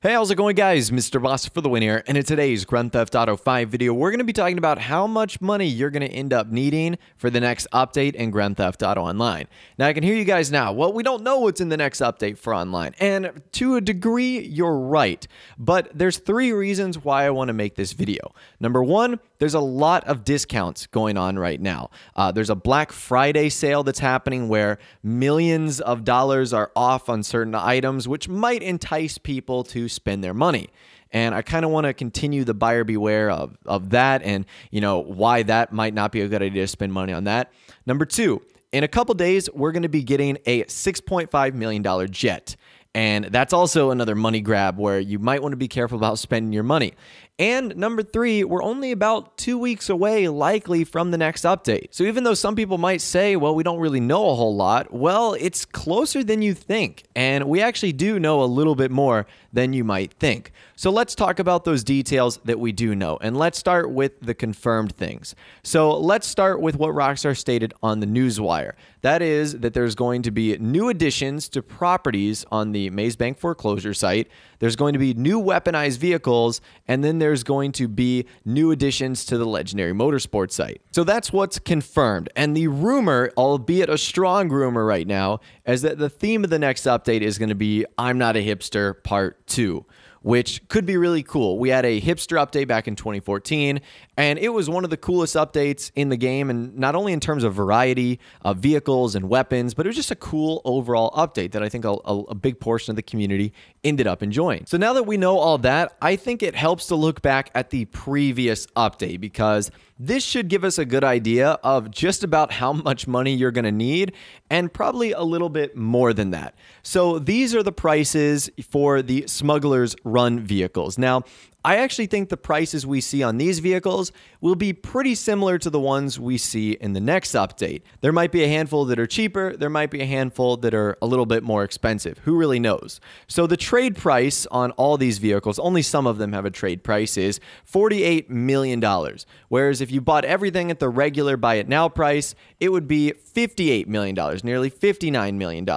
Hey, how's it going, guys? Mr. Boss for the win here, and in today's Grand Theft Auto 5 video, we're going to be talking about how much money you're going to end up needing for the next update in Grand Theft Auto Online. Now, I can hear you guys now. Well, we don't know what's in the next update for Online, and to a degree, you're right. But there's three reasons why I want to make this video. Number one, there's a lot of discounts going on right now. There's a Black Friday sale that's happening where millions of dollars are off on certain items, which might entice people to spend their money. And I kind of want to continue the buyer beware of that, and why that might not be a good idea to spend money on that. Number two, in a couple days, we're going to be getting a $6.5 million jet. And that's also another money grab where you might want to be careful about spending your money. And number three, we're only about 2 weeks away likely from the next update. So even though some people might say, well, we don't really know a whole lot, well, it's closer than you think. And we actually do know a little bit more than you might think. So let's talk about those details that we do know. And let's start with the confirmed things. So let's start with what Rockstar stated on the Newswire. That is that there's going to be new additions to properties on the Maze Bank foreclosure site. There's going to be new weaponized vehicles, and then there's going to be new additions to the Legendary Motorsports site. So that's what's confirmed. And the rumor, albeit a strong rumor right now, is that the theme of the next update is going to be I'm Not a Hipster Part 2. Which could be really cool. We had a Hipster update back in 2014, and it was one of the coolest updates in the game, and not only in terms of variety of vehicles and weapons, but it was just a cool overall update that I think a big portion of the community ended up enjoying. So now that we know all that, I think it helps to look back at the previous update, because this should give us a good idea of just about how much money you're going to need, and probably a little bit more than that. So these are the prices for the Smugglers Run vehicles. Now, I actually think the prices we see on these vehicles will be pretty similar to the ones we see in the next update. There might be a handful that are cheaper. There might be a handful that are a little bit more expensive. Who really knows? So the trade price on all these vehicles, only some of them have a trade price, is $48 million. Whereas if you bought everything at the regular buy it now price, it would be $58 million, nearly $59 million.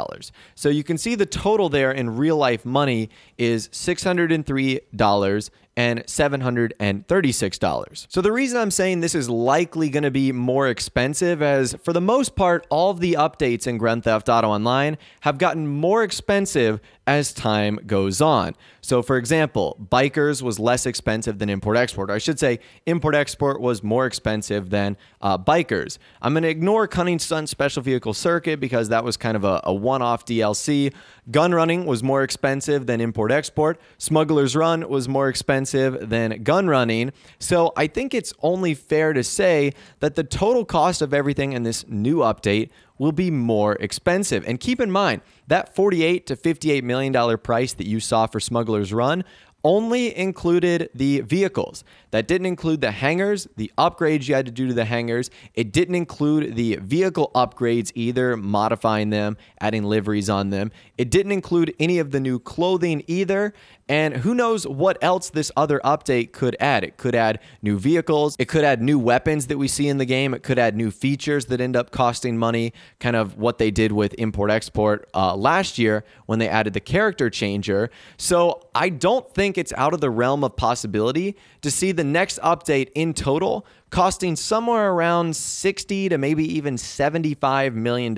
So you can see the total there in real life money is $603 and $736. So the reason I'm saying this is likely going to be more expensive is, for the most part, all of the updates in Grand Theft Auto Online have gotten more expensive as time goes on. So for example, Bikers was less expensive than Import-Export. I should say Import-Export was more expensive than Bikers. I'm going to ignore Cunning Stunt Special Vehicle Circuit because that was kind of a one-off DLC. Gun Running was more expensive than Import-Export. Smugglers Run was more expensive than Gun Running. So I think it's only fair to say that the total cost of everything in this new update will be more expensive. And keep in mind, that $48 to $58 million price that you saw for Smugglers Run only included the vehicles. That didn't include the hangars, the upgrades you had to do to the hangars. It didn't include the vehicle upgrades either, modifying them, adding liveries on them. It didn't include any of the new clothing either. And who knows what else this other update could add. It could add new vehicles. It could add new weapons that we see in the game. It could add new features that end up costing money, kind of what they did with Import-Export last year when they added the character changer. So I don't think it's out of the realm of possibility to see the next update in total costing somewhere around $60 to maybe even $75 million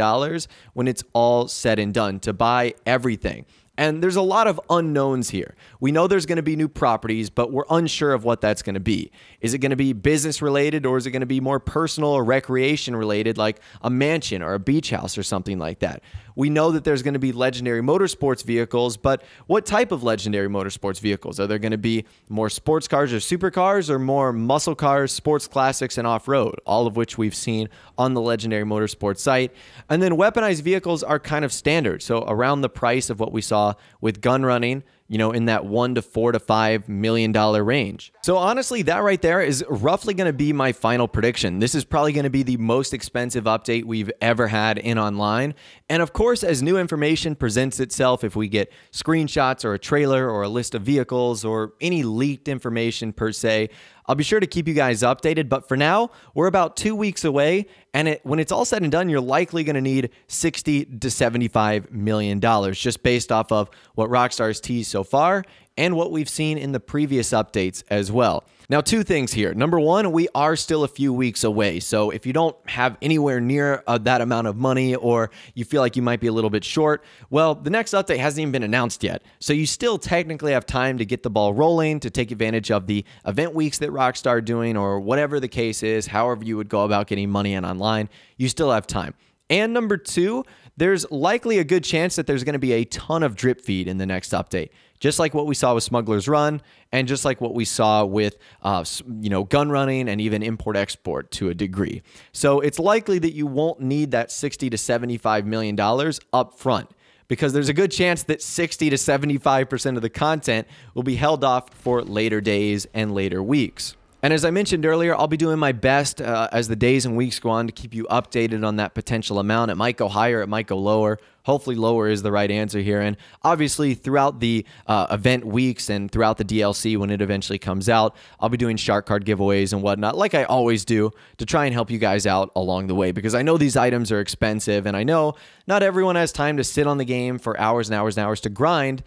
when it's all said and done to buy everything. And there's a lot of unknowns here. We know there's going to be new properties, but we're unsure of what that's going to be. Is it going to be business related, or is it going to be more personal or recreation related, like a mansion or a beach house or something like that? We know that there's going to be Legendary Motorsports vehicles, but what type of Legendary Motorsports vehicles? Are there going to be more sports cars or supercars, or more muscle cars, sports classics, and off-road, all of which we've seen on the Legendary Motorsports site? And then weaponized vehicles are kind of standard, so around the price of what we saw with Gun Running, in that $1 to $4 to $5 million range. So honestly, that right there is roughly going to be my final prediction. This is probably going to be the most expensive update we've ever had in online. And of course, as new information presents itself, if we get screenshots or a trailer or a list of vehicles or any leaked information per se, I'll be sure to keep you guys updated, but for now, we're about 2 weeks away, and when it's all said and done, you're likely going to need $60 to $75 million, just based off of what Rockstar's teased so far and what we've seen in the previous updates as well. Now, two things here. Number one, we are still a few weeks away. So if you don't have anywhere near that amount of money, or you feel like you might be a little bit short, well, the next update hasn't even been announced yet. So you still technically have time to get the ball rolling, to take advantage of the event weeks that Rockstar are doing, or whatever the case is, however you would go about getting money in online, you still have time. And number two, there's likely a good chance that there's going to be a ton of drip feed in the next update. Just like what we saw with Smugglers Run, and just like what we saw with gun running and even import-export to a degree. So it's likely that you won't need that $60 to $75 million up front, because there's a good chance that 60 to 75% of the content will be held off for later days and later weeks. And as I mentioned earlier, I'll be doing my best as the days and weeks go on to keep you updated on that potential amount. It might go higher, it might go lower. Hopefully lower is the right answer here. And obviously throughout the event weeks and throughout the DLC when it eventually comes out, I'll be doing shark card giveaways and whatnot, like I always do, to try and help you guys out along the way, because I know these items are expensive, and I know not everyone has time to sit on the game for hours and hours and hours to grind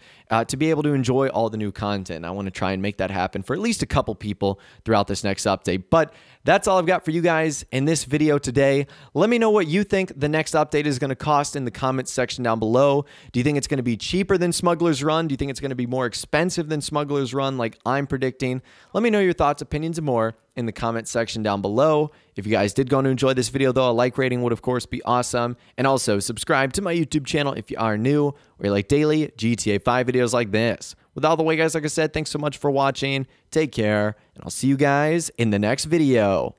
to be able to enjoy all the new content. I want to try and make that happen for at least a couple people throughout this next update. But that's all I've got for you guys in this video today. Let me know what you think the next update is going to cost in the comments section down below. Do you think it's going to be cheaper than Smugglers Run? Do you think it's going to be more expensive than Smugglers Run like I'm predicting? Let me know your thoughts, opinions, and more in the comments section down below. If you guys did go on to enjoy this video, though, a like rating would, of course, be awesome. And also, subscribe to my YouTube channel if you are new, where you like daily GTA 5 videos like this. With all the way, guys, like I said, thanks so much for watching. Take care, and I'll see you guys in the next video.